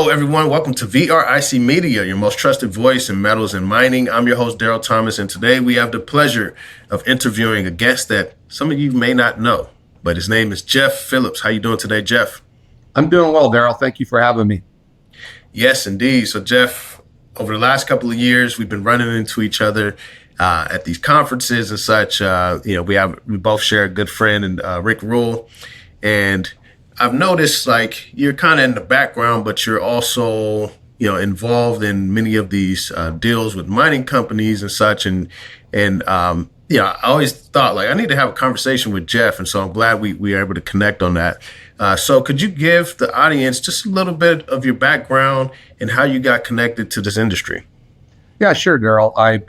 Hello, everyone. Welcome to VRIC Media, your most trusted voice in metals and mining. I'm your host, Daryl Thomas, and today we have the pleasure of interviewing a guest that some of you may not know, but his name is Jeff Phillips. How you doing today, Jeff? I'm doing well, Daryl. Thank you for having me. Yes, indeed. So, Jeff, over the last couple of years, we've been running into each other at these conferences and such. We both share a good friend in Rick Rule, and I've noticed like you're kind of in the background, but you're also, involved in many of these deals with mining companies and such. I always thought like I need to have a conversation with Jeff. And so I'm glad we are able to connect on that. So could you give the audience just a little bit of your background and how you got connected to this industry? Yeah, sure, Daryl. I've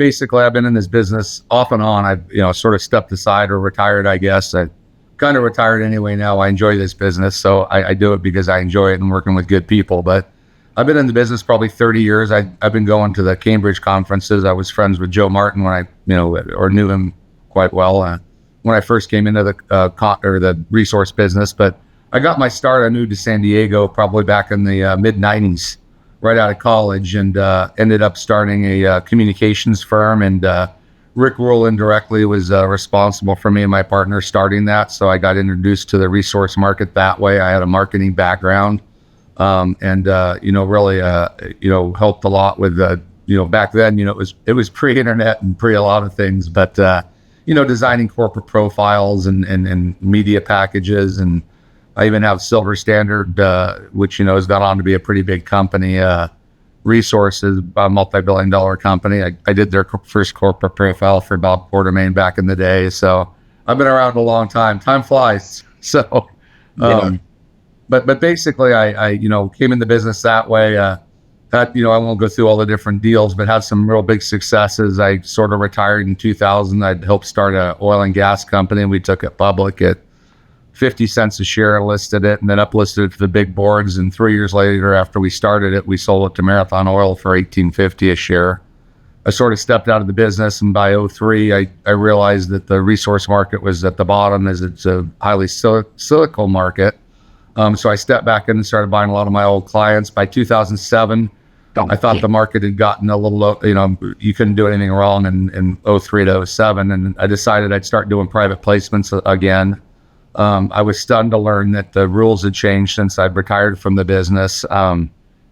been in this business off and on. I've, sort of stepped aside or retired, I guess. I kind of retired anyway now. I enjoy this business. So I do it because I enjoy it and working with good people. But I've been in the business probably 30 years. I've been going to the Cambridge conferences. I was friends with Joe Martin when or knew him quite well when I first came into the resource business. But I got my start. I moved to San Diego probably back in the mid 90s, right out of college, and ended up starting a communications firm. And Rick Rule indirectly was responsible for me and my partner starting that. So I got introduced to the resource market that way. I had a marketing background, really helped a lot with back then. It was pre-internet and pre a lot of things, but designing corporate profiles and media packages, and I even have Silver Standard, which has gone on to be a pretty big company. Resources, a multi-billion-dollar company. I did their first corporate profile for Bob Quartermain back in the day. So I've been around a long time. Time flies. So, but basically, I came in the business that way. I won't go through all the different deals, but had some real big successes. I sort of retired in 2000. I'd helped start an oil and gas company. We took it public at 50 cents a share, listed it, and then uplisted it to the big boards. And 3 years later, after we started it, we sold it to Marathon Oil for $18.50 a share. I sort of stepped out of the business, and by 2003, I realized that the resource market was at the bottom, as it's a highly cyclical market. So I stepped back in and started buying a lot of my old clients. By 2007, I thought the market had gotten a little low. You couldn't do anything wrong in 2003 to 2007, and I decided I'd start doing private placements again. I was stunned to learn that the rules had changed since I'd retired from the business, and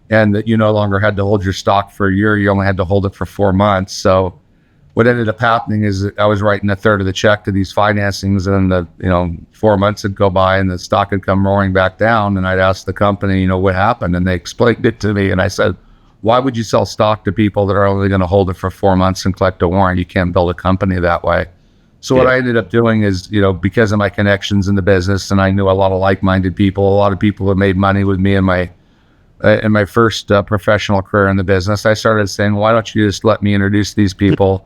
that you no longer had to hold your stock for a year. You only had to hold it for 4 months. So what ended up happening is that I was writing a third of the check to these financings, and 4 months would go by and the stock had come roaring back down. And I'd ask the company, what happened? And they explained it to me. And I said, why would you sell stock to people that are only going to hold it for 4 months and collect a warrant? You can't build a company that way. So what I ended up doing is, because of my connections in the business, and I knew a lot of like-minded people, a lot of people who made money with me in my first professional career in the business, I started saying, why don't you just let me introduce these people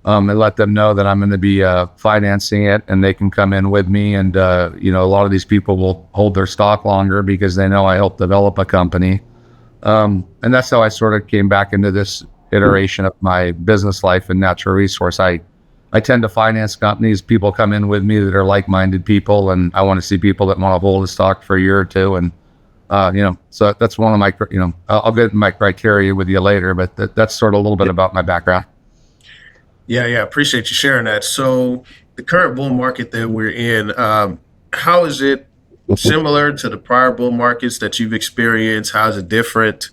and let them know that I'm going to be financing it, and they can come in with me. And, a lot of these people will hold their stock longer because they know I helped develop a company. And that's how I sort of came back into this iteration of my business life in natural resource. I tend to finance companies. People come in with me that are like-minded people, and I want to see people that want to hold a stock for a year or two. And, so that's one of my, I'll get my criteria with you later, but that's sort of a little bit about my background. Yeah. Appreciate you sharing that. So the current bull market that we're in, how is it similar to the prior bull markets that you've experienced? How is it different?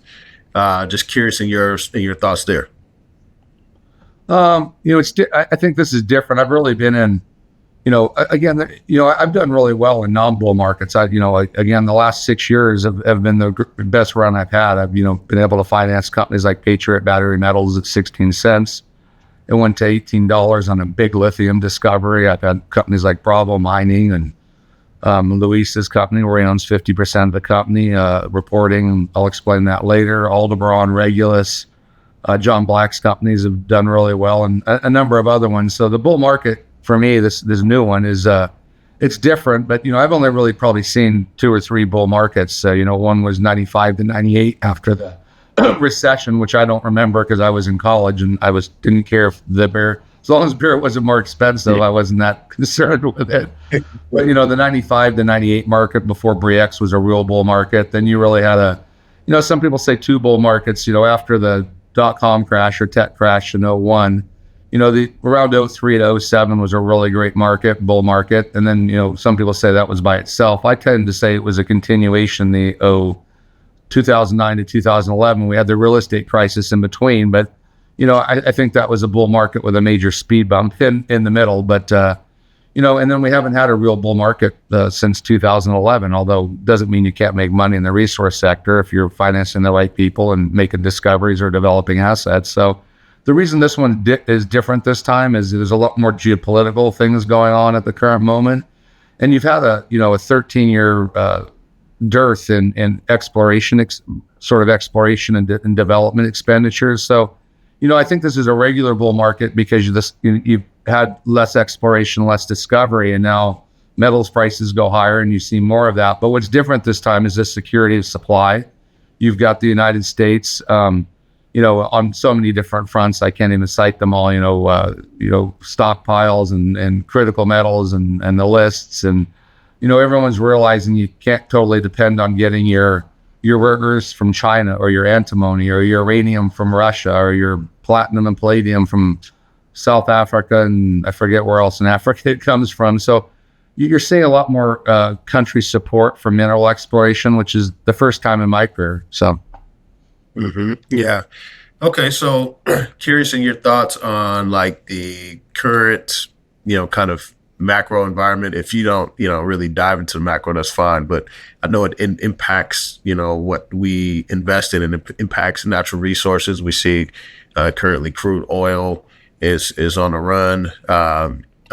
Just curious in your thoughts there. I think this is different. I've really been in, I've done really well in non-bull markets. The last 6 years have been the best run I've had. I've, been able to finance companies like Patriot Battery Metals at 16 cents. It went to $18 on a big lithium discovery. I've had companies like Bravo Mining and Luis's company, where he owns 50% of the company, reporting. I'll explain that later. Aldebaran, Regulus, John Black's companies have done really well, and a number of other ones. So the bull market for me, this new one is it's different, but I've only really probably seen 2 or 3 bull markets. One was 95 to 98 after the recession, which I don't remember because I was in college and didn't care if the bear, as long as beer wasn't more expensive, I wasn't that concerned with it. But the 95 to 98 market before VRIC was a real bull market. Then you really had some people say two bull markets, after the dot-com crash or tech crash in '01, the around '03 to '07 was a really great bull market. And then, some people say that was by itself. I tend to say it was a continuation, 2009 to 2011. We had the real estate crisis in between, but, I think that was a bull market with a major speed bump in the middle. But, and then we haven't had a real bull market since 2011, although doesn't mean you can't make money in the resource sector if you're financing the right people and making discoveries or developing assets. So the reason this one is different this time is there's a lot more geopolitical things going on at the current moment. And you've had a 13-year dearth in exploration and development expenditures. So, I think this is a regular bull market because you've had less exploration, less discovery, and now metals prices go higher and you see more of that. But what's different this time is the security of supply. You've got the United States, on so many different fronts. I can't even cite them all, stockpiles and critical metals and the lists. And, everyone's realizing you can't totally depend on getting your rare earths from China or your antimony or your uranium from Russia or your platinum and palladium from South Africa, and I forget where else in Africa it comes from. So you're seeing a lot more country support for mineral exploration, which is the first time in my career. So, yeah. Okay. So curious in your thoughts on like the current, kind of macro environment. If you don't, really dive into the macro, that's fine. But I know it impacts, what we invest in, and it impacts natural resources. We see currently crude oil is on the run.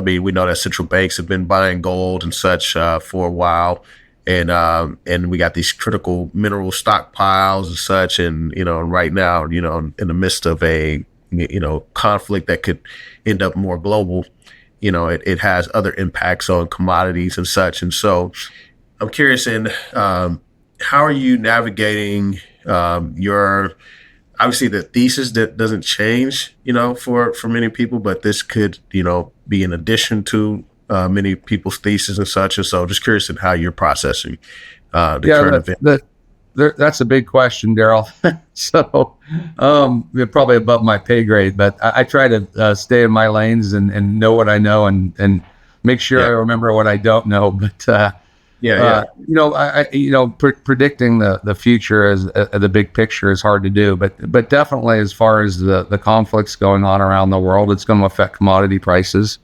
We know that central banks have been buying gold and such for a while, and we got these critical mineral stockpiles and such, and right now, in the midst of a conflict that could end up more global, it has other impacts on commodities and such. And so, I'm curious how are you navigating your obviously the thesis that doesn't change, for many people, but this could, be in addition to many people's thesis and such. And so just curious in how you're processing the current event. That's a big question, Daryl. So you're probably above my pay grade, but I try to stay in my lanes and know what I know and make sure I remember what I don't know. But predicting the future as the big picture is hard to do, but definitely as far as the conflicts going on around the world, it's going to affect commodity prices.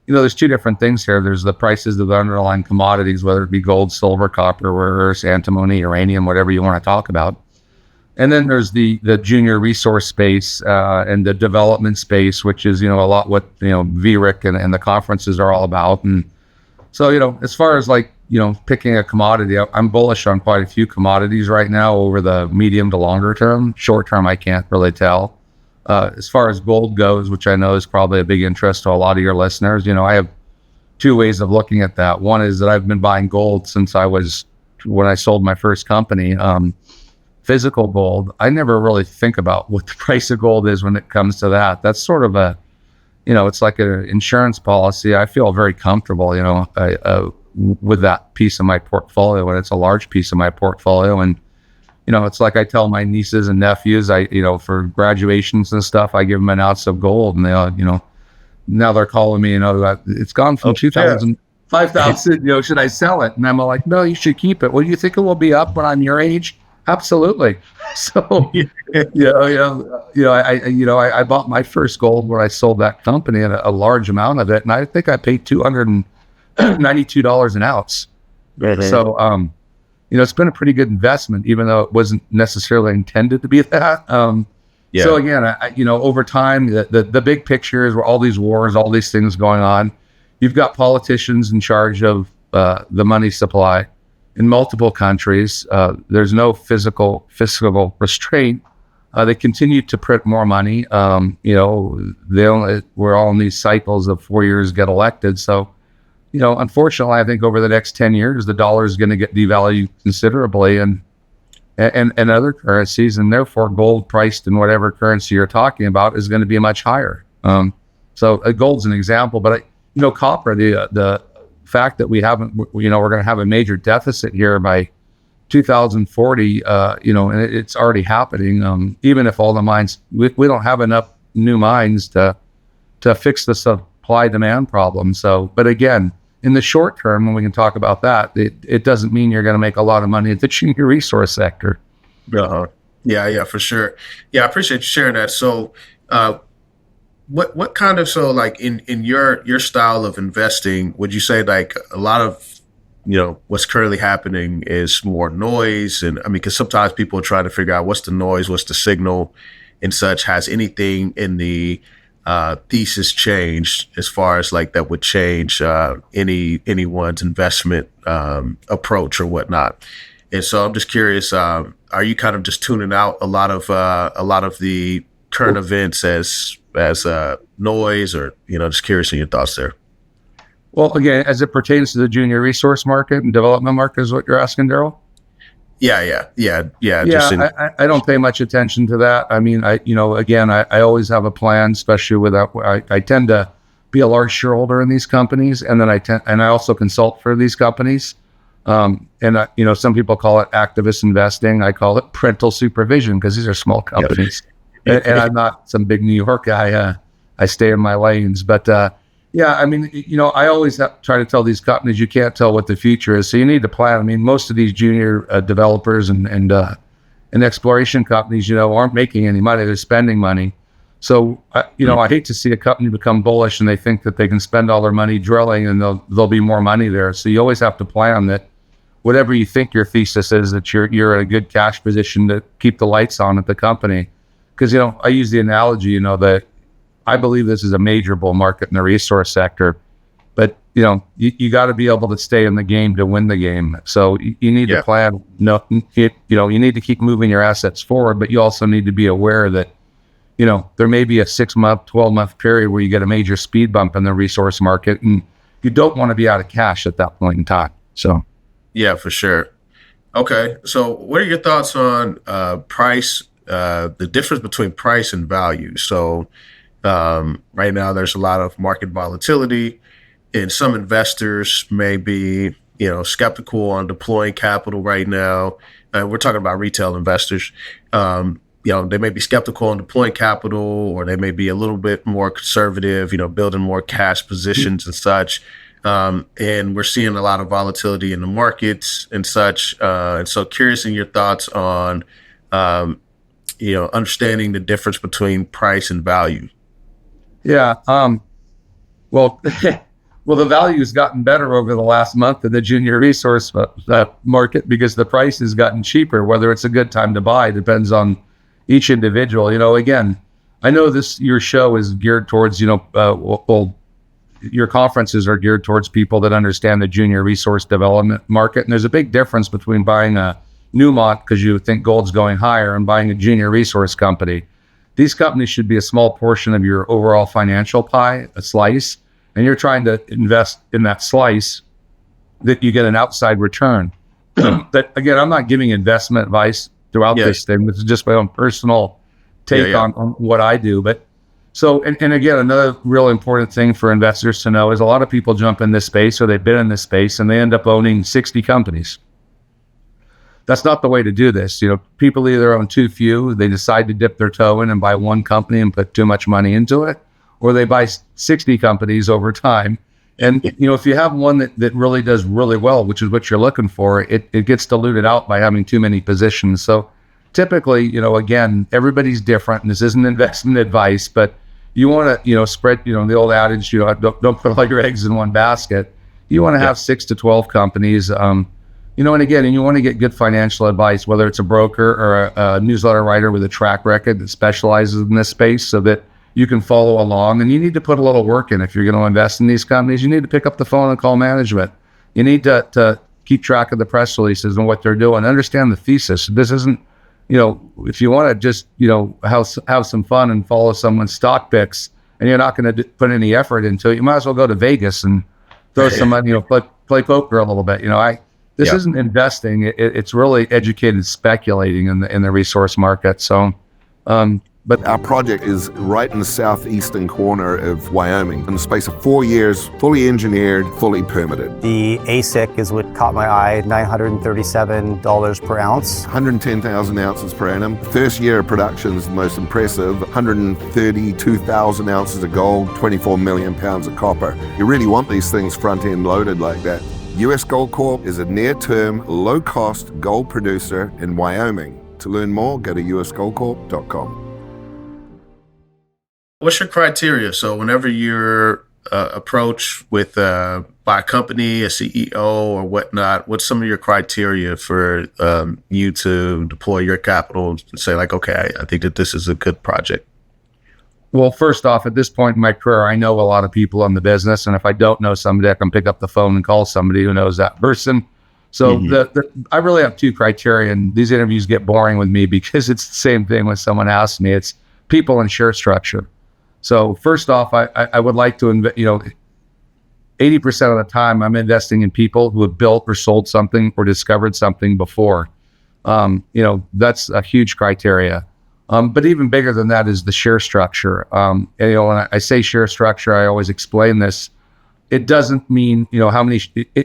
There's two different things here. There's the prices of the underlying commodities, whether it be gold, silver, copper, rare earths, antimony, uranium, whatever you want to talk about. And then there's the junior resource space and the development space, which is, a lot what, VRIC and the conferences are all about. And so, as far as picking a commodity, I'm bullish on quite a few commodities right now over the medium to longer term. Short term, I can't really tell. As far as gold goes, which I know is probably a big interest to a lot of your listeners, I have two ways of looking at that. One is that I've been buying gold since when I sold my first company, physical gold. I never really think about what the price of gold is when it comes to that. That's sort of it's like an insurance policy. I feel very comfortable, with that piece of my portfolio, and it's a large piece of my portfolio. And, it's like I tell my nieces and nephews, for graduations and stuff, I give them an ounce of gold, and they, now they're calling me, it's gone from 2,000, 5,000, should I sell it? And I'm like, no, you should keep it. Well, do you think it will be up when I'm your age? Absolutely. So, I bought my first gold when I sold that company and a large amount of it. And I think I paid $292 an ounce. Mm-hmm. So, it's been a pretty good investment, even though it wasn't necessarily intended to be that. So again, over time, the big picture is where all these wars, all these things going on, you've got politicians in charge of the money supply in multiple countries. There's no fiscal restraint. They continue to print more money. We're all in these cycles of 4 years get elected. So, unfortunately, I think over the next 10 years, the dollar is going to get devalued considerably and other currencies, and therefore gold priced in whatever currency you're talking about is going to be much higher. So gold's an example, but copper, the fact that we're going to have a major deficit here by 2040, and it's already happening. Even if all the mines, we don't have enough new mines to fix the supply demand problem. So, but again, in the short term, when we can talk about that, it doesn't mean you're going to make a lot of money at the junior resource sector. Uh-huh. Yeah, for sure. Yeah, I appreciate you sharing that. So, what kind of, so like in your style of investing, would you say like a lot of what's currently happening is more noise? And I mean, because sometimes people are trying to figure out what's the noise, what's the signal, and such. Has anything in the thesis changed as far as like that would change anyone's investment approach or whatnot? And so I'm just curious, are you kind of just tuning out a lot of the current events as noise, or just curious in your thoughts there? Well, again, as it pertains to the junior resource market and development market is what you're asking, Daryl? Yeah. I don't pay much attention to that. I mean, I always have a plan, especially with I tend to be a large shareholder in these companies, and then I also consult for these companies. Some people call it activist investing. I call it parental supervision because these are small companies, and I'm not some big New York guy. I stay in my lanes, but I mean, I always try to tell these companies you can't tell what the future is, so you need to plan. I mean, most of these junior developers and exploration companies, aren't making any money; they're spending money. So, I hate to see a company become bullish and they think that they can spend all their money drilling and there'll be more money there. So you always have to plan that whatever you think your thesis is, that you're in a good cash position to keep the lights on at the company. Because, I use the analogy, that I believe this is a major bull market in the resource sector, but you got to be able to stay in the game to win the game. So you need to plan. You need to keep moving your assets forward, but you also need to be aware that there may be a 6-month, 12-month period where you get a major speed bump in the resource market, and you don't want to be out of cash at that point in time. So, yeah, for sure. Okay, so what are your thoughts on price? The difference between price and value. So, right now there's a lot of market volatility, and some investors may be, skeptical on deploying capital right now. We're talking about retail investors. They may be skeptical on deploying capital, or they may be a little bit more conservative, building more cash positions and such. And we're seeing a lot of volatility in the markets and such. And so curious in your thoughts on, understanding the difference between price and value. Yeah. Well, the value has gotten better over the last month in the junior resource market because the price has gotten cheaper. Whether it's a good time to buy depends on each individual. Again, I know your show is geared towards, your conferences are geared towards people that understand the junior resource development market. And there's a big difference between buying a Newmont because you think gold's going higher and buying a junior resource company. These companies should be a small portion of your overall financial pie, a slice, and you're trying to invest in that slice that you get an outside return. But again, I'm not giving investment advice throughout this thing. This is just my own personal take on what I do. But so, and again, another real important thing for investors to know is a lot of people jump in this space, or they've been in this space, and they end up owning 60 companies. That's not the way to do this. People either own too few, they decide to dip their toe in and buy one company and put too much money into it, or they buy 60 companies over time. And, if you have one that really does really well, which is what you're looking for, it gets diluted out by having too many positions. So typically, again, everybody's different, and this isn't investment advice, but you want to, spread, the old adage, don't put all your eggs in one basket. You want to have 6 to 12 companies, and you want to get good financial advice, whether it's a broker or a newsletter writer with a track record that specializes in this space, so that you can follow along. And you need to put a little work in. If you're going to invest in these companies, you need to pick up the phone and call management. You need to keep track of the press releases and what they're doing. Understand the thesis. This isn't, if you want to just, have some fun and follow someone's stock picks, and you're not going to put any effort into it, you might as well go to Vegas and throw some money, play poker a little bit. This isn't investing. It's really educated speculating in the resource market. So, But our project is right in the southeastern corner of Wyoming. In the space of 4 years, fully engineered, fully permitted. The ASIC is what caught my eye, $937 per ounce. 110,000 ounces per annum. First year of production is the most impressive. 132,000 ounces of gold, 24 million pounds of copper. You really want these things front-end loaded like that. US Gold Corp is a near-term, low-cost gold producer in Wyoming. To learn more, go to usgoldcorp.com. What's your criteria? So whenever you're approached with by a company, a CEO or whatnot, what's some of your criteria for you to deploy your capital and say like, okay, I think that this is a good project? Well, first off, at this point in my career, I know a lot of people in the business. And if I don't know somebody, I can pick up the phone and call somebody who knows that person. So I really have two criteria, and these interviews get boring with me because it's the same thing when someone asks me. It's people and share structure. So first off, I would like to, 80% of the time I'm investing in people who have built or sold something or discovered something before. That's a huge criteria. But even bigger than that is the share structure. When I say share structure, I always explain this. It doesn't mean, how many, a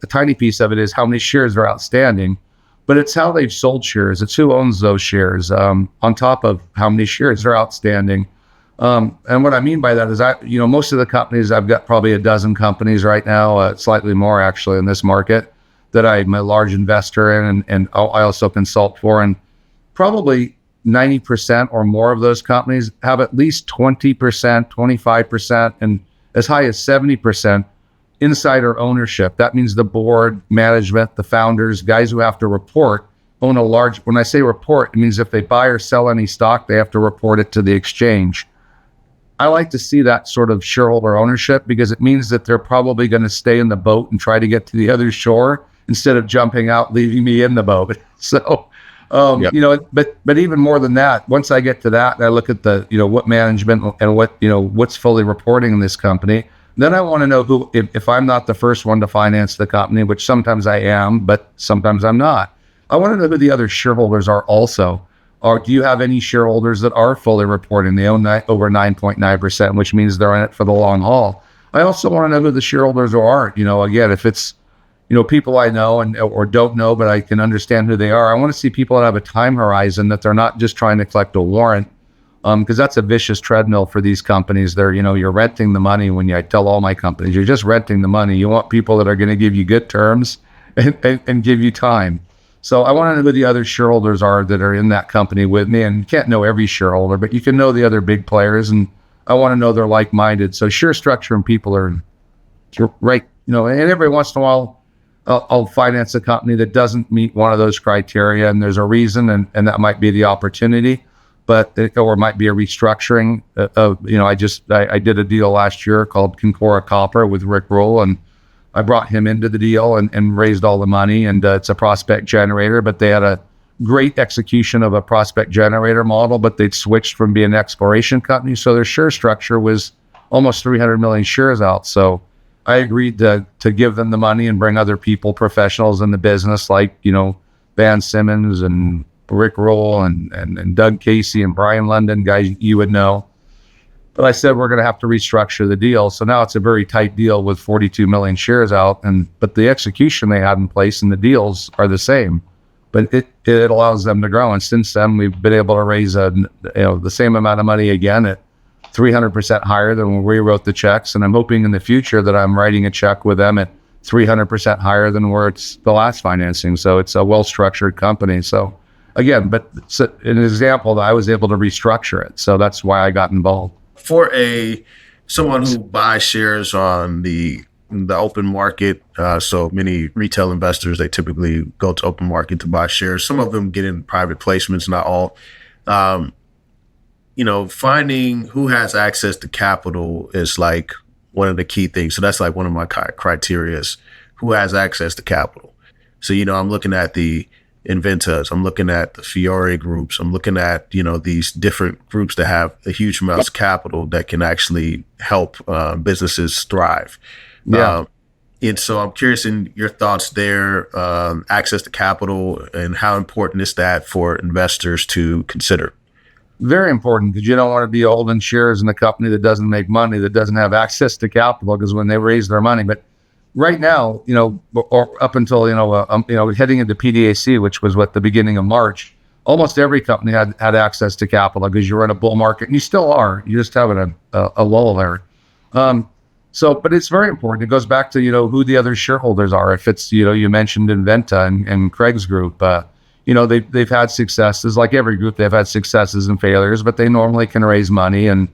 tiny piece of it is how many shares are outstanding, but it's how they've sold shares. It's who owns those shares, on top of how many shares are outstanding. And what I mean by that is most of the companies, I've got probably a dozen companies right now, slightly more actually in this market that I'm a large investor in and I also consult for, and probably 90% or more of those companies have at least 20%, 25%, and as high as 70% insider ownership. That means the board, management, the founders, guys who have to report, own a large, when I say report, it means if they buy or sell any stock, they have to report it to the exchange. I like to see that sort of shareholder ownership because it means that they're probably going to stay in the boat and try to get to the other shore instead of jumping out, leaving me in the boat. So, but even more than that, once I get to that and I look at the, what management and what's fully reporting in this company, then I want to know who, if I'm not the first one to finance the company, which sometimes I am, but sometimes I'm not. I want to know who the other shareholders are also. Or do you have any shareholders that are fully reporting? They own over 9.9%, which means they're in it for the long haul. I also want to know who the shareholders are. Again, if it's, people I know or don't know, but I can understand who they are. I want to see people that have a time horizon, that they're not just trying to collect a warrant, because that's a vicious treadmill for these companies. They're, you're renting the money. I tell all my companies, you're just renting the money. You want people that are going to give you good terms and give you time. So I want to know who the other shareholders are that are in that company with me. And you can't know every shareholder, but you can know the other big players. And I want to know they're like-minded. So share structure and people are right. And every once in a while, I'll finance a company that doesn't meet one of those criteria. And there's a reason, and that might be the opportunity, or it might be a restructuring. I did a deal last year called Concora Copper with VRIC Roll, and I brought him into the deal and raised all the money, and it's a prospect generator, but they had a great execution of a prospect generator model, but they'd switched from being an exploration company. So their share structure was almost 300 million shares out. So I agreed to give them the money and bring other people, professionals in the business, like, Van Simmons and Rick Roll and Doug Casey and Brian London, guys you would know. But I said, we're going to have to restructure the deal. So now it's a very tight deal with 42 million shares out. But the execution they had in place and the deals are the same, but it allows them to grow. And since then, we've been able to raise the same amount of money again at 300% higher than when we wrote the checks. And I'm hoping in the future that I'm writing a check with them at 300% higher than where it's the last financing. So it's a well-structured company. So again, but it's an example that I was able to restructure it. So that's why I got involved. For someone who buys shares on the open market, so many retail investors, they typically go to open market to buy shares. Some of them get in private placements, not all. Finding who has access to capital is like one of the key things. So that's like one of my criteria is who has access to capital. So, I'm looking at the Inventas, I'm looking at the Fiore groups, I'm looking at, these different groups that have a huge amount of capital that can actually help businesses thrive. Yeah. And so I'm curious in your thoughts there, access to capital, and how important is that for investors to consider? Very important, because you don't want to be holding shares in a company that doesn't make money, that doesn't have access to capital, because when they raise their money. But right now, or up until, heading into PDAC, which was the beginning of March, almost every company had access to capital, because you're in a bull market, and you still are. You're just having a lull there. But it's very important. It goes back to, who the other shareholders are. If it's, you mentioned Inventa and Craig's group, they've had successes. Like every group, they've had successes and failures, but they normally can raise money. And,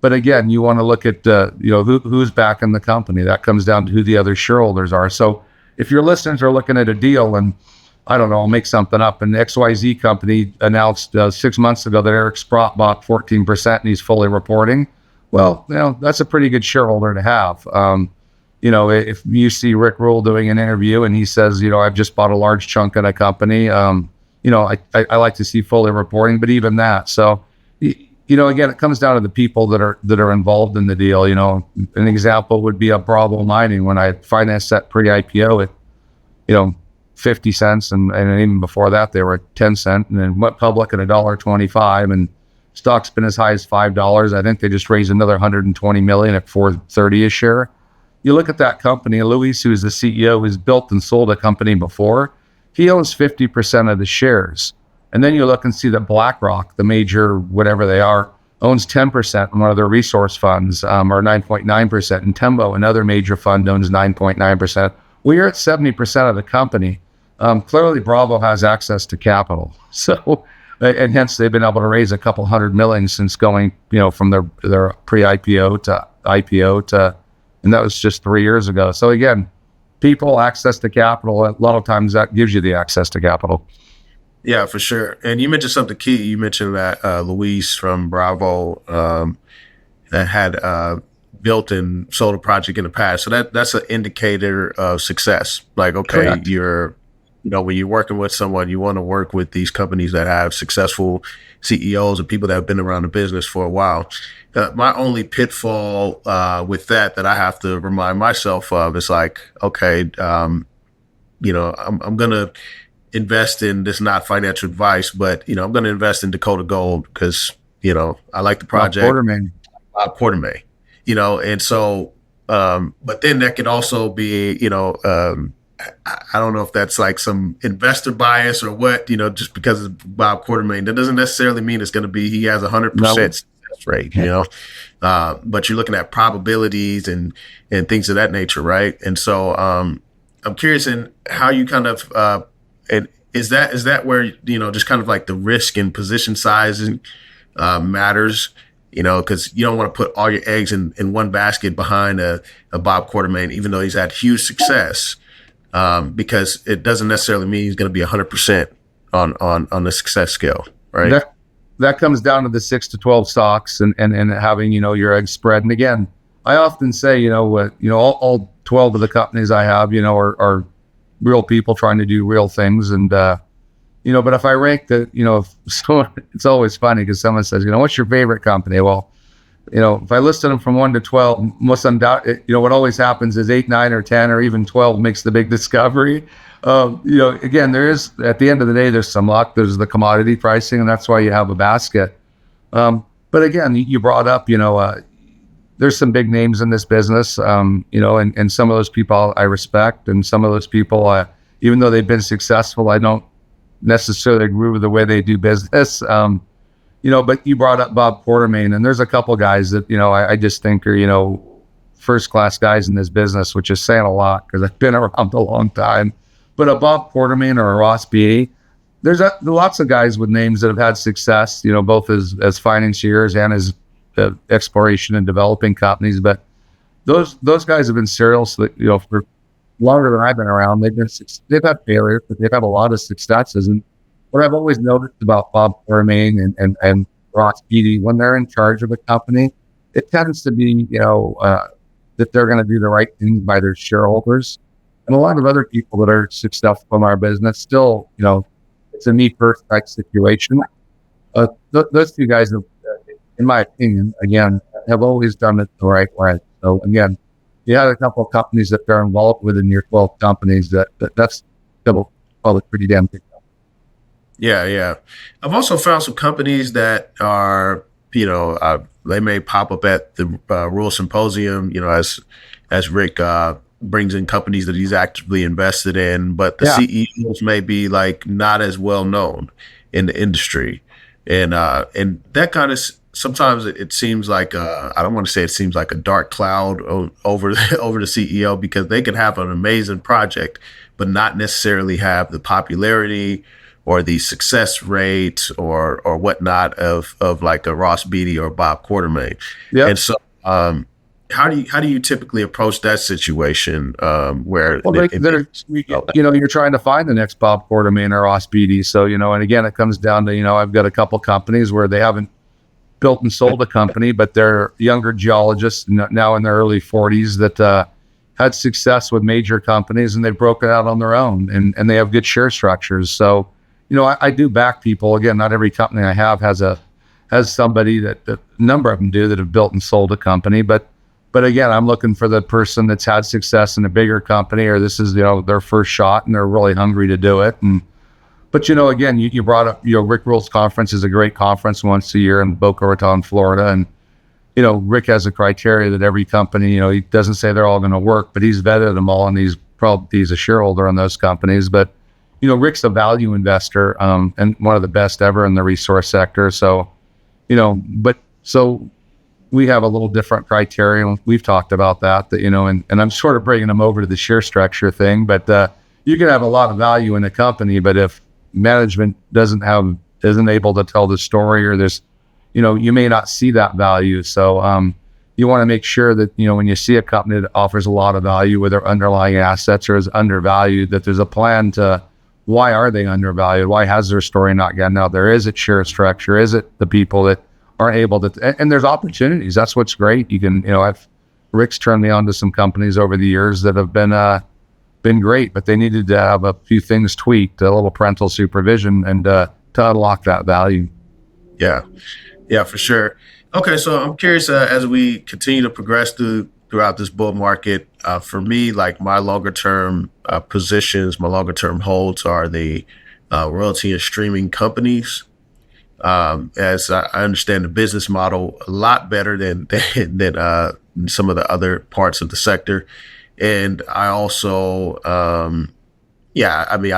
but again, you want to look at, who's backing the company. That comes down to who the other shareholders are. So if your listeners are looking at a deal, and I don't know, I'll make something up, and the XYZ company announced 6 months ago that Eric Sprott bought 14% and he's fully reporting. Well, that's a pretty good shareholder to have. If you see Rick Rule doing an interview and he says, I've just bought a large chunk in a company, I like to see fully reporting, but even that. So, again, it comes down to the people that are involved in the deal. An example would be a Bravo Mining, when I financed that pre-IPO at, 50 cents. And even before that, they were at 10 cents, and then went public at $1.25, and stock's been as high as $5. I think they just raised another 120 million at $4.30 a share. You look at that company, Luis, who's the CEO, who's built and sold a company before, he owns 50% of the shares. And then you look and see that BlackRock, the major whatever they are, owns 10% in one of their resource funds, or 9.9%. And Tembo, another major fund, owns 9.9%. We're at 70% of the company. Clearly, Bravo has access to capital. So, and hence they've been able to raise a couple $100 million since going, from their pre-IPO to IPO and that was just 3 years ago. So again, people, access to capital, a lot of times that gives you the access to capital. Yeah, for sure. And you mentioned something key. You mentioned that Luis from Bravo that had built and sold a project in the past. So that's an indicator of success. Like, okay, Correct. You're, when you're working with someone, you want to work with these companies that have successful CEOs and people that have been around the business for a while. My only pitfall with that I have to remind myself of is like, okay, I'm going to invest in this, not financial advice, but, I'm going to invest in Dakota Gold because, I like the project. Quartermain. And so, but then that could also be, I don't know if that's like some investor bias or what, just because it's Bob Quartermain. That doesn't necessarily mean it's going to be, he has 100% success rate, but you're looking at probabilities and things of that nature, right? And so I'm curious in how you kind of, and is that where, just kind of like the risk and position sizing matters, because you don't want to put all your eggs in one basket behind a Bob Quartermain, even though he's had huge success. Because it doesn't necessarily mean he's going to be 100% on the success scale, right? That comes down to the 6 to 12 stocks and having, your eggs spread. And again, I often say, all 12 of the companies I have, are real people trying to do real things. And, but if I rank it's always funny because someone says, what's your favorite company? Well, if I listed them from 1 to 12, most undoubtedly, what always happens is 8, 9, or 10, or even 12 makes the big discovery. Again, there is, at the end of the day, there's some luck. There's the commodity pricing, and that's why you have a basket. But again, you brought up, there's some big names in this business, and some of those people I respect, and some of those people, even though they've been successful, I don't necessarily agree with the way they do business. But you brought up Bob Quartermain, and there's a couple guys that, I just think are, first-class guys in this business, which is saying a lot because I've been around a long time. But a Bob Quartermain or a Ross Beatty, there's lots of guys with names that have had success, both as financiers and as exploration and developing companies. But those guys have been serial, for longer than I've been around. They've had failures, but they've had a lot of successes. And what I've always noticed about Bob Quartermain and Ross Beatty, when they're in charge of a company, it tends to be, that they're going to do the right thing by their shareholders. And a lot of other people that are successful in our business still, it's a me first type situation. Those two guys have, in my opinion, again, have always done it the right way. So again, you had a couple of companies that they're involved with in your 12 companies that's probably pretty damn big. Yeah, yeah. I've also found some companies that are, they may pop up at the Rural Symposium, as Rick brings in companies that he's actively invested in, but the Yeah. CEOs may be like not as well known in the industry, and that kind of sometimes it seems like I don't want to say it seems like a dark cloud over over the CEO, because they can have an amazing project, but not necessarily have the popularity or the success rate or whatnot of like a Ross Beatty or Bob Quartermain. Yep. And so, how do you typically approach that situation where Well, you're trying to find the next Bob Quartermain or Ross Beatty. So, and again, it comes down to, I've got a couple companies where they haven't built and sold a company, but they're younger geologists now in their early 40s that had success with major companies, and they've broken out on their own, and they have good share structures. So, I do back people. Again, not every company I have has somebody that a number of them do that have built and sold a company, but again, I'm looking for the person that's had success in a bigger company, or this is, their first shot and they're really hungry to do it. But again, you brought up, Rick Rule's conference is a great conference once a year in Boca Raton, Florida. And, Rick has a criteria that every company, he doesn't say they're all going to work, but he's vetted them all, and he's a shareholder in those companies. But, Rick's a value investor, and one of the best ever in the resource sector. So, so we have a little different criteria. We've talked about that, and I'm sort of bringing them over to the share structure thing, but you can have a lot of value in a company, but if management isn't able to tell the story, or there's, you may not see that value. So you want to make sure that, when you see a company that offers a lot of value with their underlying assets or is undervalued, that there's a plan to why are they undervalued? Why has their story not gotten out there? Is it share structure? Is it the people that aren't able to, and there's opportunities. That's what's great. You can, Rick's turned me on to some companies over the years that have been great, but they needed to have a few things tweaked, a little parental supervision, and to unlock that value. Yeah, for sure. Okay, so I'm curious, as we continue to progress throughout this bull market, for me, like my longer term positions, my longer term holds are the royalty and streaming companies. As I understand the business model a lot better than some of the other parts of the sector. And I also, I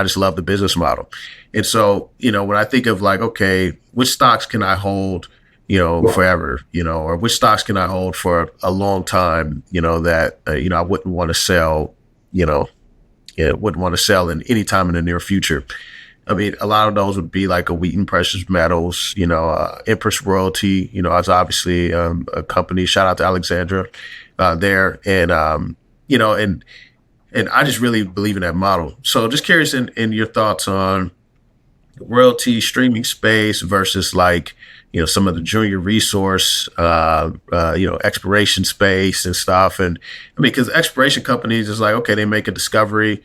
just love the business model. And so, when I think of like, okay, which stocks can I hold, forever, or which stocks can I hold for a long time, that, I wouldn't want to sell, wouldn't want to sell in any time in the near future. I mean, a lot of those would be like a Wheaton Precious Metals, Empress Royalty, is obviously a company. Shout out to Alexandra there. And, and I just really believe in that model. So just curious in your thoughts on royalty streaming space versus like, some of the junior resource, exploration space and stuff. And I mean, because exploration companies is like, okay, they make a discovery,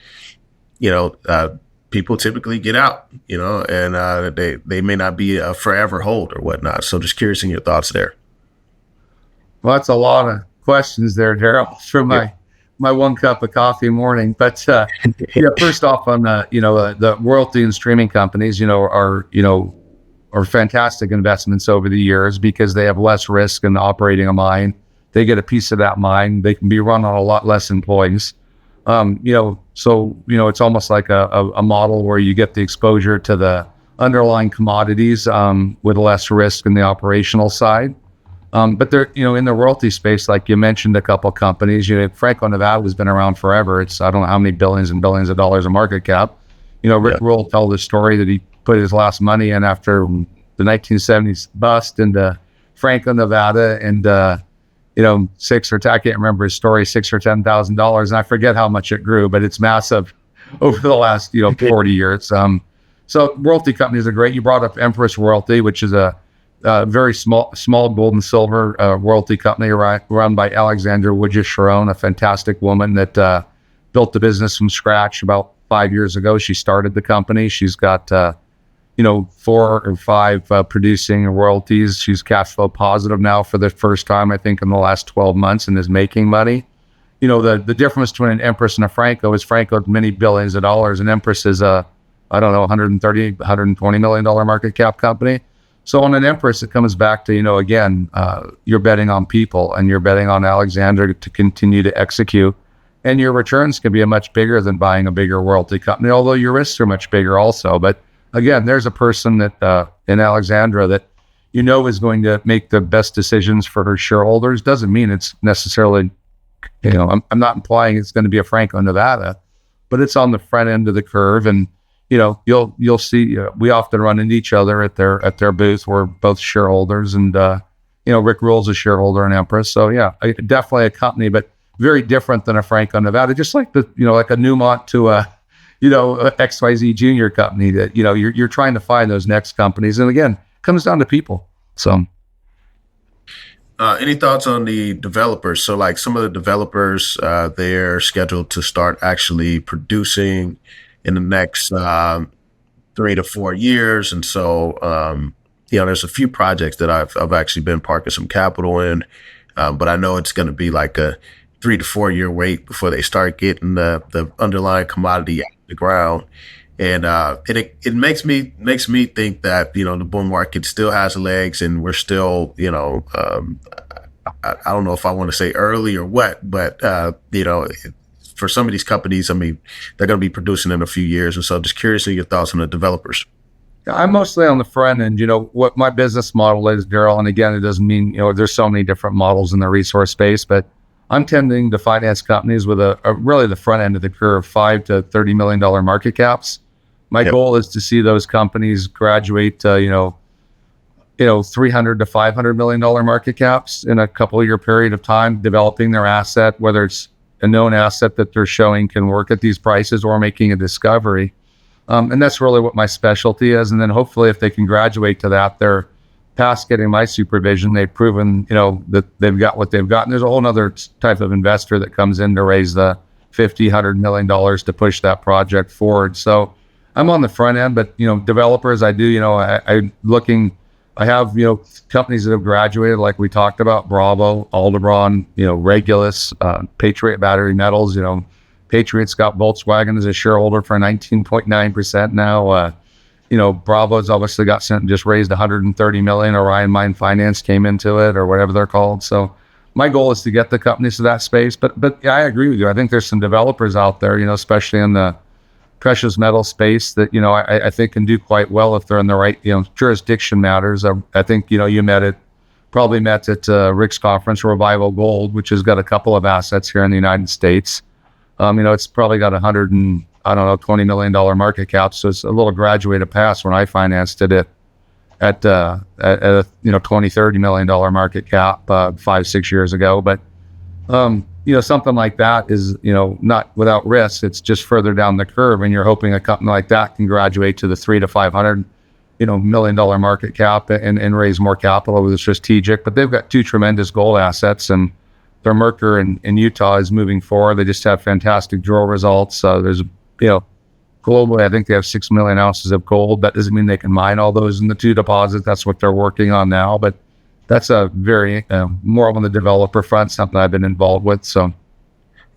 people typically get out, and they may not be a forever hold or whatnot. So just curious in your thoughts there. Well, that's a lot of questions there, Daryl, for my one cup of coffee morning. But first off, on the royalty and streaming companies, are fantastic investments over the years because they have less risk in operating a mine. They get a piece of that mine. They can be run on a lot less employees. So it's almost like a model where you get the exposure to the underlying commodities with less risk in the operational side. But they're, in the royalty space, like you mentioned, a couple of companies, Franco-Nevada has been around forever. It's, I don't know how many billions and billions of dollars of market cap. Rick Rule told the story that he put his last money in after the 1970s bust into Franco-Nevada, and, I can't remember his story, $6,000 or $10,000. And I forget how much it grew, but it's massive over the last, 40 years. So royalty companies are great. You brought up Empress Royalty, which is a very small gold and silver royalty company run by Alexandra Woodruff-Sharon, a fantastic woman that built the business from scratch about 5 years ago. She started the company. She's got 4 or 5 producing royalties. She's cash flow positive now for the first time, I think, in the last 12 months, and is making money. The difference between an Empress and a Franco is Franco has many billions of dollars, and Empress is a I don't know, 130, $120 million market cap company. So on an Empress, it comes back to, again, you're betting on people and you're betting on Alexandra to continue to execute. And your returns can be much bigger than buying a bigger royalty company, although your risks are much bigger also. But again, there's a person that in Alexandra that is going to make the best decisions for her shareholders. Doesn't mean it's necessarily, I'm not implying it's going to be a Franco-Nevada, but it's on the front end of the curve. And you'll see, we often run into each other at their booth. We're both shareholders, and Rick Rule's a shareholder in Empress. So yeah, definitely a company, but very different than a Franco-Nevada, just like like a Newmont to a XYZ junior company that, you're trying to find those next companies. And again, it comes down to people. So any thoughts on the developers? So like some of the developers, they're scheduled to start actually producing in the next 3 to 4 years. And so, there's a few projects that I've actually been parking some capital in, but I know it's going to be like a 3 to 4 year wait before they start getting the underlying commodity out of the ground. And it makes me think that, the bull market still has legs, and we're still, I don't know if I want to say early or what, but, for some of these companies, I mean, they're going to be producing in a few years. And so just curious of your thoughts on the developers. I'm mostly on the front end. What my business model is, Daryl, and again, it doesn't mean, there's so many different models in the resource space, but I'm tending to finance companies with a really the front end of the curve, $5 to $30 million market caps. My goal is to see those companies graduate to, $300 to $500 million market caps in a couple of year period of time, developing their asset, whether it's a known asset that they're showing can work at these prices or making a discovery. And that's really what my specialty is. And then hopefully if they can graduate to that, they're past getting my supervision. They've proven, that they've got what they've got. And there's a whole other type of investor that comes in to raise the $50-100 million to push that project forward. So I'm on the front end, but, developers, I do, I have, companies that have graduated, like we talked about, Bravo, Aldebaran, Regulus, Patriot Battery Metals, Patriot's got Volkswagen as a shareholder for 19.9% now. Bravo's obviously just raised $130 million. Orion Mine Finance came into it, or whatever they're called. So my goal is to get the companies to that space. But yeah, I agree with you. I think there's some developers out there, especially in the precious metal space that, I think can do quite well if they're in the right, jurisdiction matters. I think, you probably met at Rick's conference, Revival Gold, which has got a couple of assets here in the United States. It's probably got $20 million market cap. So it's a little graduated past when I financed it at a, $20-30 million market cap 5-6 years ago. But, something like that is, not without risk. It's just further down the curve, and you're hoping a company like that can graduate to the $300 to $500, million market cap and raise more capital with a strategic. But they've got two tremendous gold assets, and their Merkur in Utah is moving forward. They just have fantastic drill results. There's, globally, I think they have 6 million ounces of gold. That doesn't mean they can mine all those in the two deposits. That's what they're working on now. But that's a very more on the developer front, something I've been involved with. So,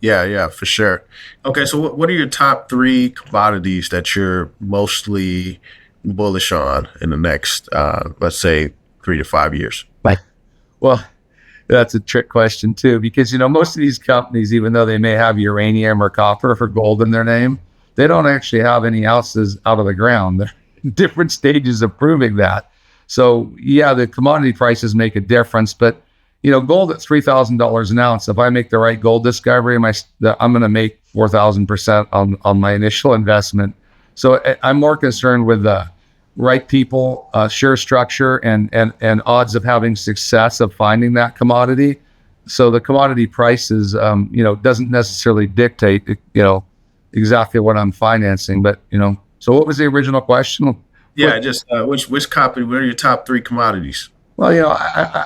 yeah, for sure. Okay, so what are your top 3 commodities that you're mostly bullish on in the next, let's say, 3 to 5 years? Well, that's a trick question too, because most of these companies, even though they may have uranium or copper or gold in their name, they don't actually have any ounces out of the ground. They're in different stages of proving that. So yeah, the commodity prices make a difference, but gold at $3,000 an ounce. If I make the right gold discovery, I'm going to make 4,000% on my initial investment. So I'm more concerned with the right people, share structure, and odds of having success of finding that commodity. So the commodity prices, doesn't necessarily dictate, exactly what I'm financing. But so what was the original question? Yeah, just which company? What are your top 3 commodities? Well,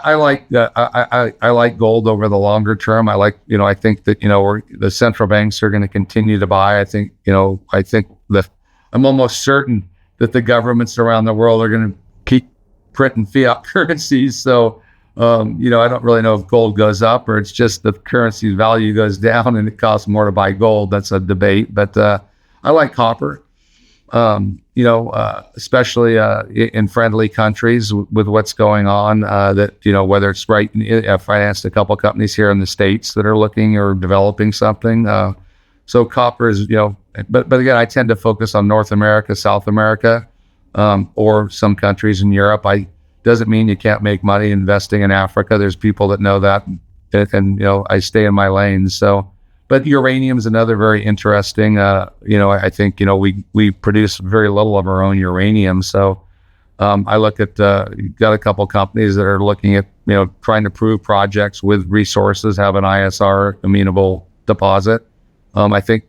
I like I like gold over the longer term. I like I think that the central banks are going to continue to buy. I think that I'm almost certain that the governments around the world are going to keep printing fiat currencies. So I don't really know if gold goes up or it's just the currency's value goes down and it costs more to buy gold. That's a debate. But I like copper. especially in friendly countries with what's going on, that, whether it's right, I've financed a couple companies here in the States that are looking or developing something. So copper is, but again, I tend to focus on North America, South America, or some countries in Europe. Doesn't mean you can't make money investing in Africa. There's people that know that, and I stay in my lane. So, but uranium is another very interesting. I think we produce very little of our own uranium. So, I look at got a couple companies that are looking at trying to prove projects with resources have an ISR amenable deposit. I think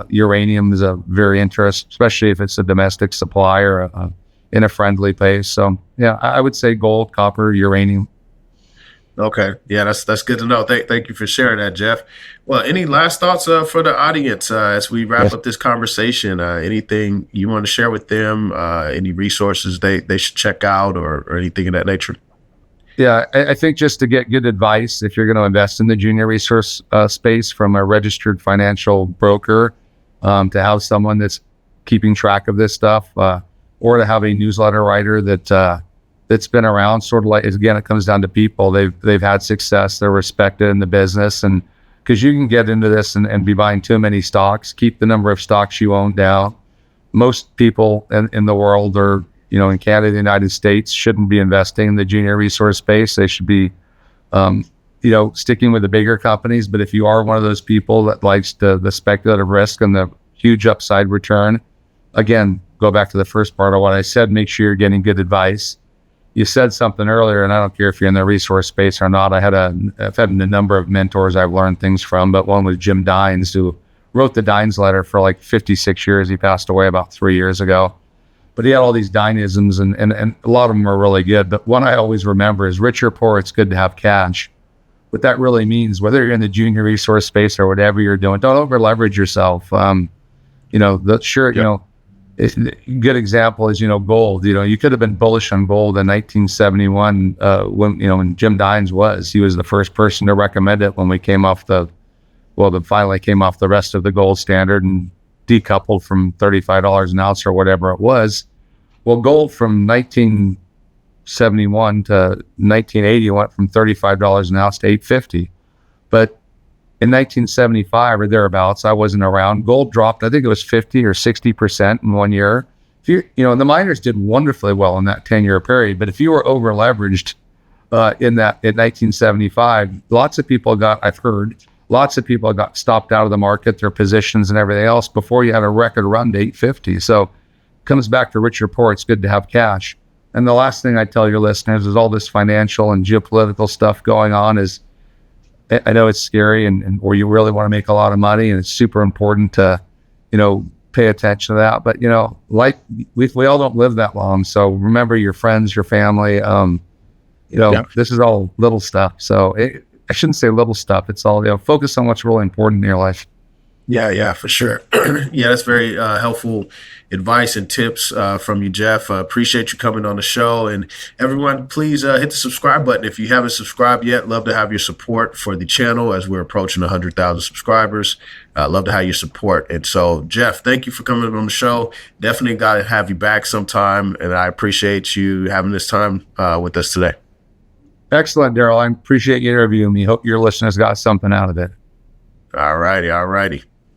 uranium is a very interesting, especially if it's a domestic supply or in a friendly place. So yeah, I would say gold, copper, uranium. Okay. Yeah, that's good to know. Thank you for sharing that, Jeff. Well, any last thoughts for the audience as we wrap up this conversation? Anything you want to share with them? Any resources they should check out or anything of that nature? Yeah, I think just to get good advice, if you're going to invest in the junior resource space, from a registered financial broker, to have someone that's keeping track of this stuff, or to have a newsletter writer that's been around. Sort of like, again, it comes down to people. They've had success. They're respected in the business, and because you can get into this and be buying too many stocks. Keep the number of stocks you own down. Most people in the world are, in Canada, the United States, shouldn't be investing in the junior resource space. They should be, sticking with the bigger companies. But if you are one of those people that likes the speculative risk and the huge upside return, again, go back to the first part of what I said, make sure you're getting good advice. You said something earlier, and I don't care if you're in the resource space or not. I've had a number of mentors I've learned things from, but one was Jim Dines, who wrote the Dines letter for like 56 years. He passed away about 3 years ago. But he had all these Dinisms, and a lot of them are really good. But one I always remember is, rich or poor, it's good to have cash. What that really means, whether you're in the junior resource space or whatever you're doing, don't over leverage yourself. Good example is, gold. You could have been bullish on gold in 1971 when Jim Dines was. He was the first person to recommend it when we finally came off the rest of the gold standard and decoupled from $35 an ounce or whatever it was. Well, gold from 1971 to 1980 went from $35 an ounce to $850. But in 1975 or thereabouts, I wasn't around. Gold dropped, I think it was 50 or 60% in 1 year. The miners did wonderfully well in that 10-year period. But if you were over leveraged in 1975, lots of people got stopped out of the market, their positions and everything else, before you had a record run to 850. So it comes back to rich or poor, it's good to have cash. And the last thing I tell your listeners is, all this financial and geopolitical stuff going on is, I know it's scary and or you really want to make a lot of money, and it's super important to, pay attention to that. But, like we all don't live that long. So remember your friends, your family, This is all little stuff. So I shouldn't say little stuff. It's all, focus on what's really important in your life. Yeah, for sure. Yeah, that's very helpful advice and tips from you, Jeff. Appreciate you coming on the show. And everyone, please hit the subscribe button if you haven't subscribed yet. Love to have your support for the channel as we're approaching 100,000 subscribers. Love to have your support. And so, Jeff, thank you for coming on the show. Definitely got to have you back sometime. And I appreciate you having this time with us today. Excellent, Daryl. I appreciate you interviewing me. Hope your listeners got something out of it. All righty.